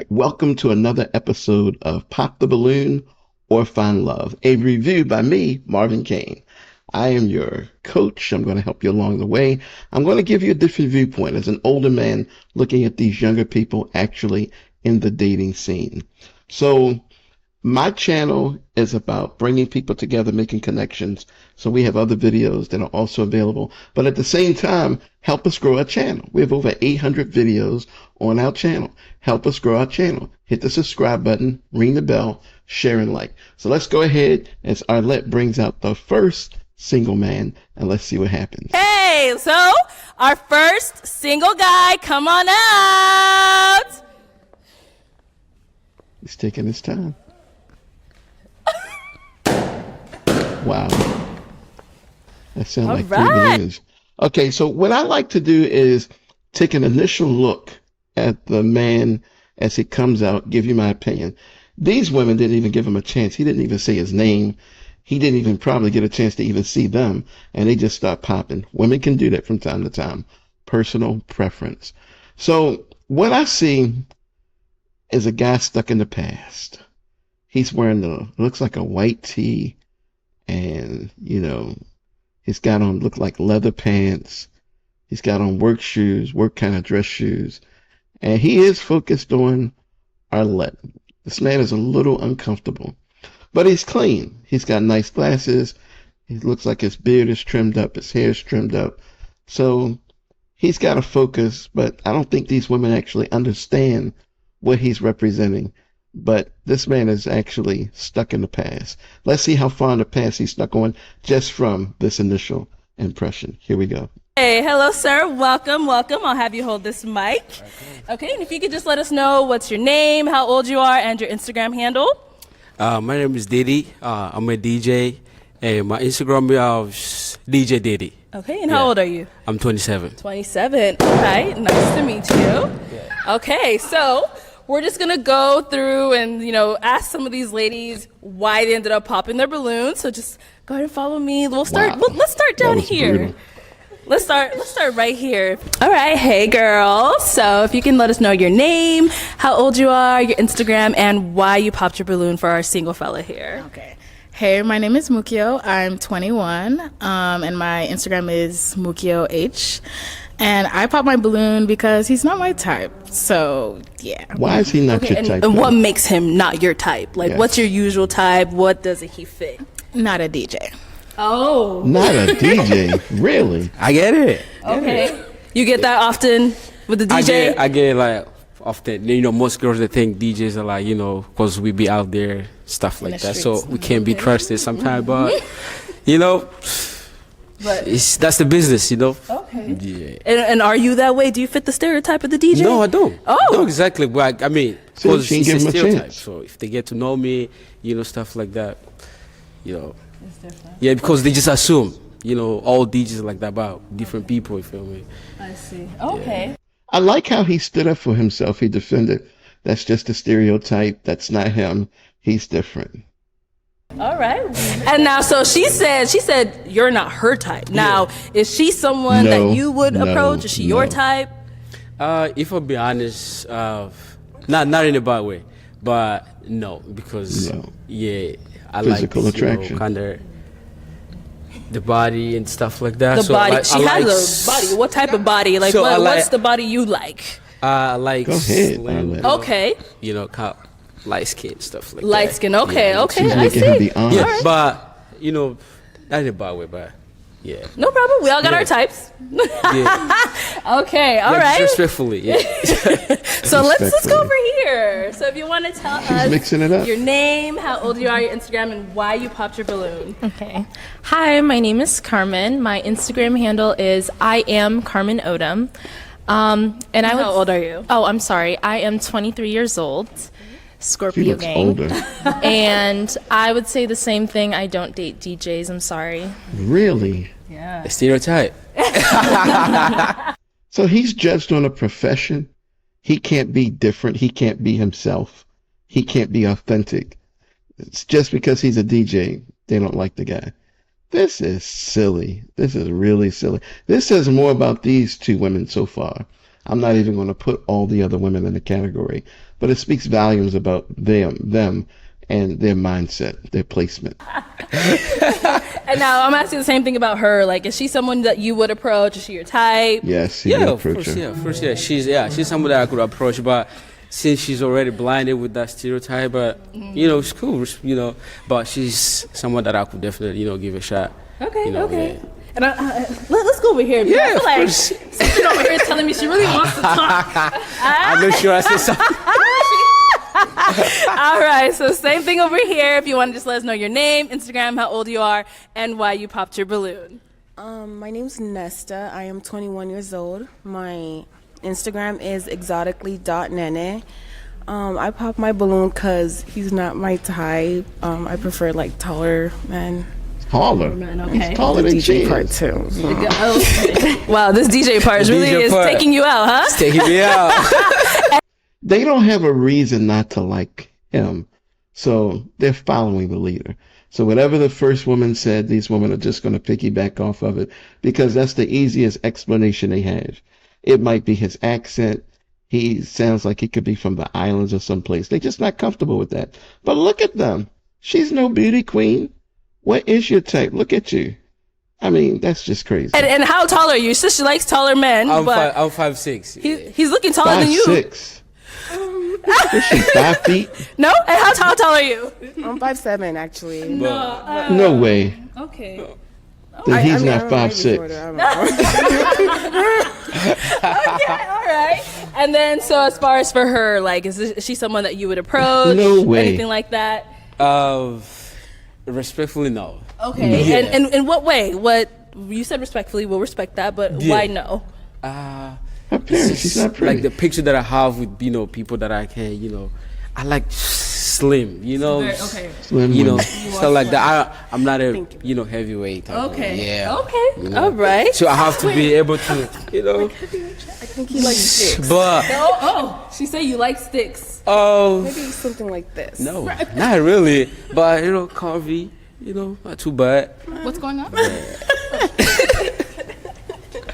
Welcome to another episode of Pop the Balloon or Find Love, a review by me, Marvin Kane. I am your coach. I'm going to help you along the way. I'm going to give you a different viewpoint as an older man looking at these younger people actually in the dating scene. So my channel is about bringing people together, making connections. So we have other videos that are also available. But at the same time, help us grow our channel. We have over 800 videos on our channel. Help us grow our channel. Hit the subscribe button, ring the bell, share and like. So let's go ahead as Arlette brings out the first single man and let's see what happens. Hey, so our first single guy, come on out. He's taking his time. Wow. That sounds like three balloons. Okay, so what I like to do is take an initial look at the man as he comes out, give you my opinion. These women didn't even give him a chance. He didn't even say his name. He didn't even probably get a chance to even see them, and they just start popping. Women can do that from time to time. Personal preference. So what I see is a guy stuck in the past. He's wearing looks like a white tee, and, he's got on, look like leather pants. He's got on work shoes, work kind of dress shoes. And he is focused on Arlette. This man is a little uncomfortable, but he's clean. He's got nice glasses. He looks like his beard is trimmed up. His hair is trimmed up. So he's got a focus, but I don't think these women actually understand what he's representing. But this man is actually stuck in the past. Let's see how far in the past he's stuck on just from this initial impression. Here we go. Hey, hello, sir. Welcome. I'll have you hold this mic. Okay, and if you could just let us know what's your name, how old you are, and your Instagram handle. My name is Diddy. I'm a DJ, and my Instagram is DJ Diddy. Okay, and how old are you? I'm 27. 27. All right, nice to meet you. Yeah. Okay, so we're just gonna go through and ask some of these ladies why they ended up popping their balloons. So just go ahead and follow me. We'll start. Wow. Let's start down here. Brutal. Let's start right here. All right, hey girl. So if you can let us know your name, how old you are, your Instagram, and why you popped your balloon for our single fella here. Okay. Hey, my name is Mukio. I'm 21, and my Instagram is MukioH. And I popped my balloon because he's not my type. So, yeah. Why is he not your type? And what makes him not your type? Like, Yes. What's your usual type? What doesn't he fit? Not a DJ. Oh. Not a DJ, really? I get it. Okay. You get that often with the DJ? I get like often. Most girls they think DJs are like, because we be out there, stuff like that. So we can't be trusted sometimes. But, But that's the business, okay. Yeah. And are you that way? Do you fit the stereotype of the DJ? No, I don't. Oh. No, exactly. But So because you it's give a him a stereotype. chance. So if they get to know me, stuff like that, It's different. Yeah, because they just assume, all DJs are like that about different people, you feel me? I see. Okay. I like how he stood up for himself. He defended, that's just a stereotype. That's not him. He's different. All right. And now, so she said you're not her type. Now, is she someone No, that you would no, approach? Is she your no. type? If I'll be honest, not in a bad way, but no, because No. I Physical like attraction. kind of the body and stuff like that. The so body. I She has a body. What type of body? Like, So I what's like- the body you like? I like Go ahead, slim, Arlette. Okay. kind of light skin stuff like Light that. skin. Okay. Yeah, Okay. She's I making him see. be honest. Yeah, but not in a bad way, but yeah. No problem. We all got Yeah. our types. Yeah. Okay. All Yeah, right. disrespectfully, yeah. So let's go Respectfully. over here. So if you want to tell She's us mixing it up. your name, how old you are, your Instagram, and why you popped your balloon. Okay. Hi, my name is Carmen. My Instagram handle is I am Carmen Odom. And I How old are you? Oh, I'm sorry. I am 23 years old. She Scorpio looks gang. older. And I would say the same thing. I don't date DJs. I'm sorry. Really? Yeah. A stereotype. So he's judged on a profession. He can't be different. He can't be himself. He can't be authentic. It's just because he's a DJ, they don't like the guy. This is silly. This is really silly. This says more about these two women so far. I'm not even going to put all the other women in the category. but it speaks volumes about them and their mindset, their placement. And now I'm asking the same thing about her. Like, is she someone that you would approach? Is she your type? Yes, you Yeah, can of approach course, her. yeah, of course, yeah. She's someone that I could approach, but since she's already blinded with that stereotype, but it's cool, but she's someone that I could definitely, give a shot. Okay, Yeah. okay. And let's go over here. Yeah, I feel of like course. something over here is telling me she really wants to talk. I'm not sure I said something. All right, so same thing over here. If you want to just let us know your name, Instagram, how old you are, and why you popped your balloon. My name's Nesta. I am 21 years old. My Instagram is exotically.nene. I popped my balloon because he's not my type. I prefer like taller men. Taller. Okay. He's taller than she DJ part is. too. Wow, this DJ part really DJ is part. taking you out, huh? It's taking me out. They don't have a reason not to like him, so they're following the leader. So whatever the first woman said, these women are just going to piggyback off of it because that's the easiest explanation they have. It might be his accent. He sounds like he could be from the islands or someplace. They're just not comfortable with that. But look at them. She's no beauty queen. What is your type? Look at you. I mean, that's just crazy. And how tall are you? She said she likes taller men, I'm but 5'6". he's looking taller than you. 5'6". Is she 5 feet? No? And how tall are you? I'm 5'7" actually. No way. Okay. Then he's I not might be 5'6". shorter, I don't know. Okay, all right. And then, so as far as for her, like, is she someone that you would approach? No way. Anything like that? Respectfully, no. Okay. Yeah. And in what way? What you said respectfully, we'll respect that, but why no? Her parents, she's not pretty. Like the picture that I have with people that I can, I like slim, Okay. Slim you know, women. stuff like that. I'm not a heavyweight. Type of- Okay. yeah. Okay. All right. So I have to be able to, I think he likes sticks. but Oh, she said you like sticks. Maybe something like this. no, not really. But curvy, not too bad. What's going on?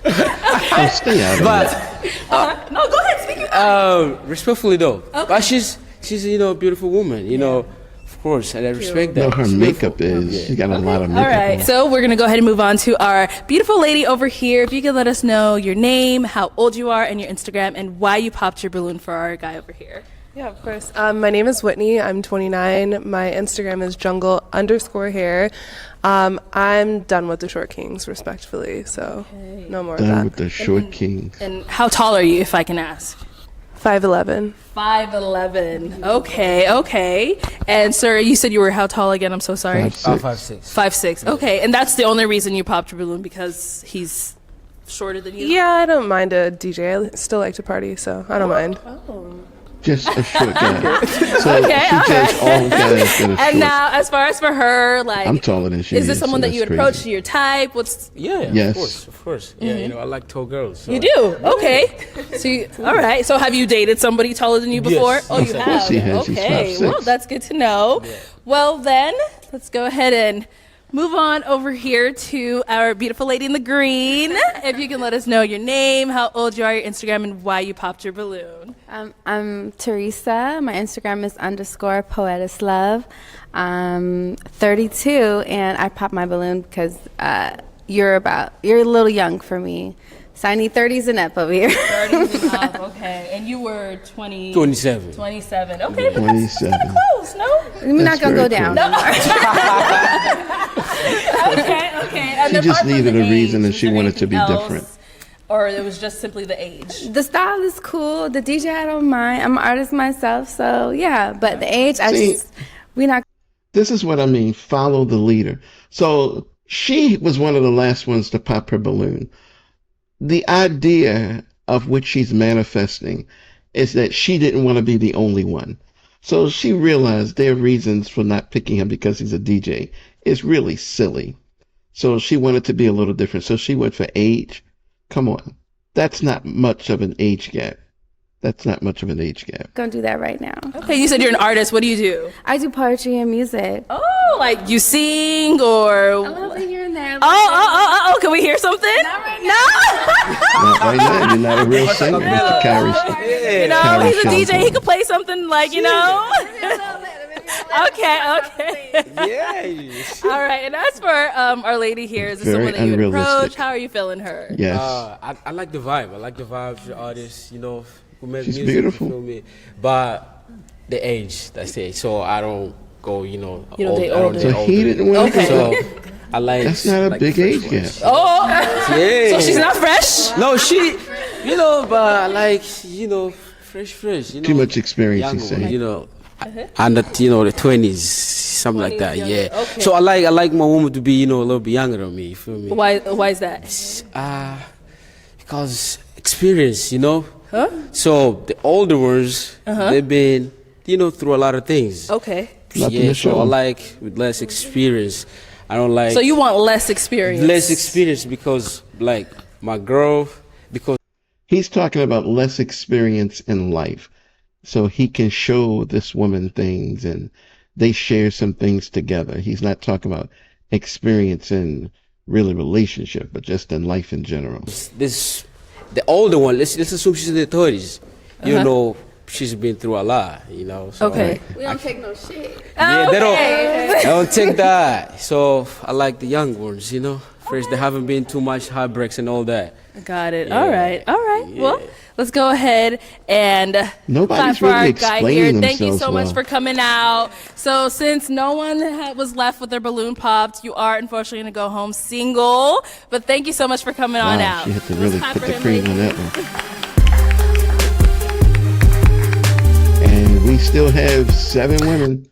Oh, stay out of But it. No, go ahead. Speak. respectfully though, but she's a beautiful woman, of course, and I respect No, that. her She's makeup beautiful. is. Yeah. She got a lot of All makeup right. on. So we're going to go ahead and move on to our beautiful lady over here. If you could let us know your name, how old you are, and your Instagram, and why you popped your balloon for our guy over here. Yeah, of course. My name is Whitney. I'm 29. My Instagram is jungle_hair. I'm done with the short kings, respectfully. So no more of Done that. with the short kings. And how tall are you, if I can ask? 5'11". 5'11". Okay. And sir, you said you were how tall again? I'm so sorry. 5'6". 5'6". 5'6". Okay. And that's the only reason you popped your balloon, because he's shorter than you? Yeah, I don't mind a DJ. I still like to party, so I don't mind. Just a short guy. So Okay, she all takes right. all guys that are And short. now, as far as for her, like, I'm taller than she is is. this someone so that you would that's approach? crazy. Your type? What's Yeah, Yes. of course. Yeah, I like tall girls. So. you do? Okay. So all right. So have you dated somebody taller than you before? Yes. Oh, you Of have. course he has. He's Okay. 5'6". Well, that's good to know. Well, then let's go ahead and move on over here to our beautiful lady in the green. If you can let us know your name, how old you are, your Instagram, and why you popped your balloon. I'm Teresa. My Instagram is _poetislove. I'm 32, and I popped my balloon because you're a little young for me. So I need 30s and up over here. 30s and up, okay. And you were 20... 27. 27. Okay, but that's 27. kind of close, no? We're not going to go very down. Okay. And She apart just from needed the a reason age, and she was there wanted to be anything different. else, or it was just simply the age? The style is cool. The DJ, I don't mind. I'm an artist myself, so yeah. But the age, we're not. This is what I mean. Follow the leader. So she was one of the last ones to pop her balloon. The idea of which she's manifesting is that she didn't want to be the only one. So she realized their reasons for not picking him because he's a DJ is really silly. So she wanted to be a little different. So she went for age. Come on. That's not much of an age gap. Gonna do that right now. Okay, you said you're an artist. What do you do? I do poetry and music. Oh, like you sing or... A little bit here and there. Oh, can we hear something? Not right now. Not right now. You're not a real singer. Mr. Carrie. You know, Carrie he's a DJ. Shelton. He could play something like, you know. Okay. Yeah. All right. And as for our lady here, is this Very someone that you would approach? unrealistic. How are you feeling her? Yes. I like the vibe. I like the vibe of the artist, you know, who make She's music, beautiful. you feel me? But the age, that's it. So I don't go, you know, You don't date I don't older. date So he older. didn't want to Okay. So I like. That's not a like big fresh age gap. ones. Oh, Yeah. so she's not fresh? No, she, you know, but I like, you know, fresh, you know. Too much experience, Younger he's saying. ones, you know. And the, you know, the 20s, something like that, 20s, yeah. younger, okay. So I like my woman to be, you know, a little bit younger than me, you feel me? Why is that? Because experience, you know. Huh? So the older ones, they've been, you know, through a lot of things. Okay. Nothing Yeah, to so show I 'em. like with less experience. I don't like So you want less experience? less experience because, like, my girl, because He's talking about less experience in life. So he can show this woman things and they share some things together. He's not talking about experience in really relationship, but just in life in general. this, the older one, let's assume she's in the 30s. You know, she's been through a lot, you know. So Okay. We don't take no shit. Yeah, they don't take that. So I like the young ones, you know. First, they haven't been too much heartbreaks and all that. Got it. Yeah. All right. Yeah. Well, let's go ahead and Nobody's clap for really our guy here. explaining Thank you so themselves much well. for coming out. So since no one was left with their balloon popped, you are unfortunately going to go home single. But thank you so much for coming on Wow, out. she had to Let's really clap put for the him, cream on ladies. that one. And we still have 7 women.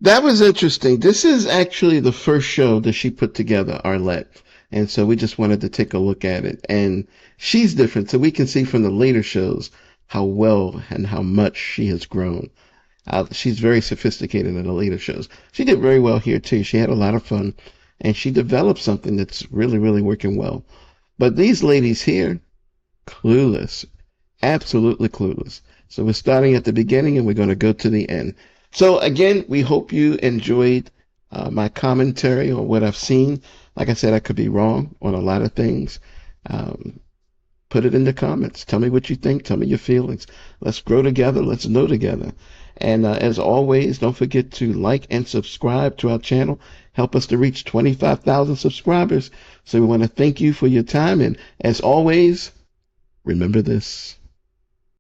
That was interesting. This is actually the first show that she put together, Arlette. And so we just wanted to take a look at it. And she's different. So we can see from the later shows how well and how much she has grown. She's very sophisticated in the later shows. She did very well here too. She had a lot of fun and she developed something that's really, really working well. But these ladies here, clueless, absolutely clueless. So we're starting at the beginning and we're going to go to the end. So again, we hope you enjoyed my commentary on what I've seen. Like I said, I could be wrong on a lot of things. Put it in the comments. Tell me what you think. Tell me your feelings. Let's grow together. Let's know together. And as always, don't forget to like and subscribe to our channel. Help us to reach 25,000 subscribers. So we want to thank you for your time. And as always, remember this.